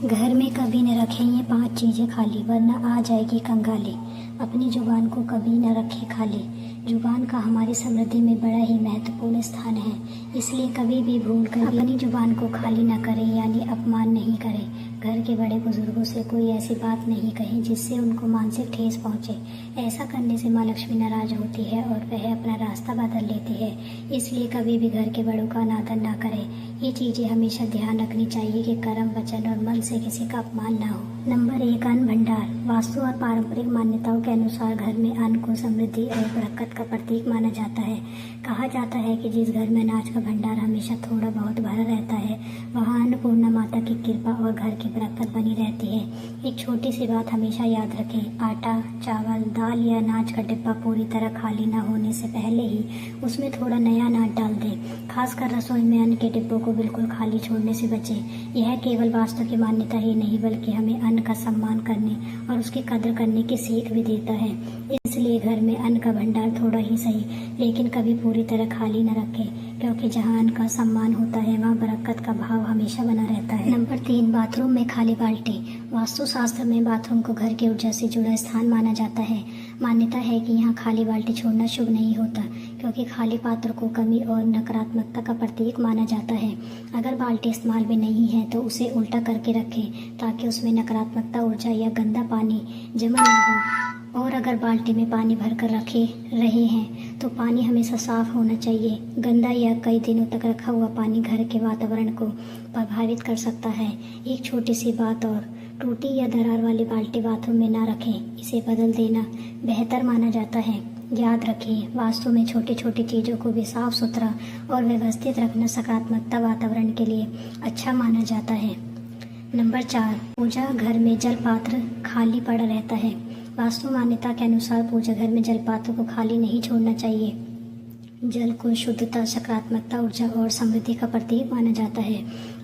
घर में कभी न रखें ये 5 चीज़ें खाली, वरना आ जाएगी कंगाली। अपनी जुबान को कभी न रखें खाली। जुबान का हमारी समृद्धि में बड़ा ही महत्वपूर्ण स्थान है, इसलिए कभी भी भूल कर अपनी जुबान को खाली न करें, यानी अपमान नहीं करें। घर के बड़े बुजुर्गों से कोई ऐसी बात नहीं कहें जिससे उनको मानसिक ठेस पहुँचे। ऐसा करने से माँ लक्ष्मी नाराज होती है और वह अपना रास्ता बदल लेती है। इसलिए कभी भी घर के बड़ों का अनादर ना करें। ये चीज़ें हमेशा ध्यान रखनी चाहिए कि कर्म, वचन और मन से किसी का अपमान ना हो। नंबर 1, अन्न भंडार। वास्तु और पारंपरिक मान्यताओं के अनुसार घर में अन्न को समृद्धि और बरकत का प्रतीक माना जाता है। कहा जाता है कि जिस घर में अनाज का भंडार हमेशा थोड़ा बहुत भरा रहता है, वहाँ अन्नपूर्णा माता की कृपा और घर की बरकत बनी रहती है। एक छोटी सी बात हमेशा याद रखें, आटा, चावल, दाल या अनाज का डिब्बा पूरी तरह खाली न होने से पहले ही उसमें थोड़ा नया अनाज डाल दें। खासकर रसोई में अन्न के डिब्बों को बिल्कुल खाली छोड़ने से बचें। यह केवल वास्तु की मान्यता ही नहीं, बल्कि हमें अन्न का सम्मान करने और उसकी कदर करने की सीख भी देता है। इसलिए घर में अन्न का भंडार थोड़ा ही सही, लेकिन कभी पूरी तरह खाली न रखें, क्योंकि जहाँ अन्न का सम्मान होता है वहाँ बरकत का भाव हमेशा बना रहता है। नंबर 3, बाथरूम में खाली बाल्टी। वास्तुशास्त्र में बाथरूम को घर की ऊर्जा से जुड़ा स्थान माना जाता है। मान्यता है कि यहाँ खाली बाल्टी छोड़ना शुभ नहीं होता, क्योंकि खाली पात्र को कमी और नकारात्मकता का प्रतीक माना जाता है। अगर बाल्टी इस्तेमाल में नहीं है तो उसे उल्टा करके रखें, ताकि उसमें नकारात्मकता, ऊर्जा या गंदा पानी जमा न हो। और अगर बाल्टी में पानी भरकर रखे रहे हैं तो पानी हमेशा साफ होना चाहिए। गंदा या कई दिनों तक रखा हुआ पानी घर के वातावरण को प्रभावित कर सकता है। एक छोटी सी बात और, टूटी या दरार वाली बाल्टी बाथरूम में ना रखें, इसे बदल देना बेहतर माना जाता है। याद रखिए, वास्तु में छोटी छोटी चीज़ों को भी साफ सुथरा और व्यवस्थित रखना सकारात्मकता वातावरण के लिए अच्छा माना जाता है। नंबर 4, पूजा घर में जल पात्र खाली पड़ा रहता है। वास्तु मान्यता के अनुसार पूजा घर में जल पात्र को खाली नहीं छोड़ना चाहिए। जल को शुद्धता, सकारात्मकता, ऊर्जा और समृद्धि का प्रतीक माना जाता है।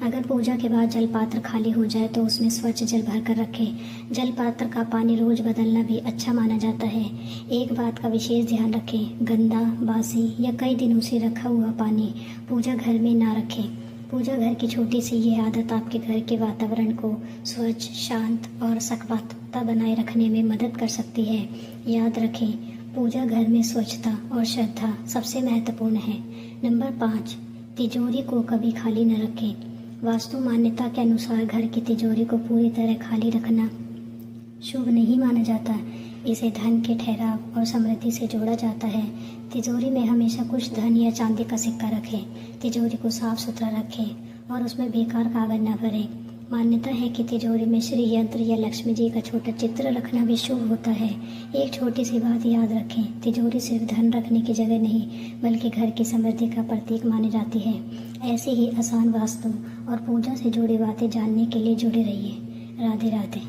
अगर पूजा के बाद जल पात्र खाली हो जाए तो उसमें स्वच्छ जल भरकर रखें। जल पात्र का पानी रोज बदलना भी अच्छा माना जाता है। एक बात का विशेष ध्यान रखें, गंदा, बासी या कई दिनों से रखा हुआ पानी पूजा घर में ना रखें। पूजा घर की छोटी सी ये आदत आपके घर के वातावरण को स्वच्छ, शांत और सकारात्मकता बनाए रखने में मदद कर सकती है। याद रखें, पूजा घर में स्वच्छता और श्रद्धा सबसे महत्वपूर्ण है। नंबर 5, तिजोरी को कभी खाली न रखें। वास्तु मान्यता के अनुसार घर की तिजोरी को पूरी तरह खाली रखना शुभ नहीं माना जाता। इसे धन के ठहराव और समृद्धि से जोड़ा जाता है। तिजोरी में हमेशा कुछ धन या चांदी का सिक्का रखें। तिजोरी को साफ सुथरा रखें और उसमें बेकार कागज न भरें। मान्यता है कि तिजोरी में श्री यंत्र या लक्ष्मी जी का छोटा चित्र रखना भी शुभ होता है। एक छोटी सी बात याद रखें, तिजोरी सिर्फ धन रखने की जगह नहीं, बल्कि घर की समृद्धि का प्रतीक मानी जाती है। ऐसी ही आसान वास्तु और पूजा से जुड़ी बातें जानने के लिए जुड़े रहिए। राधे राधे।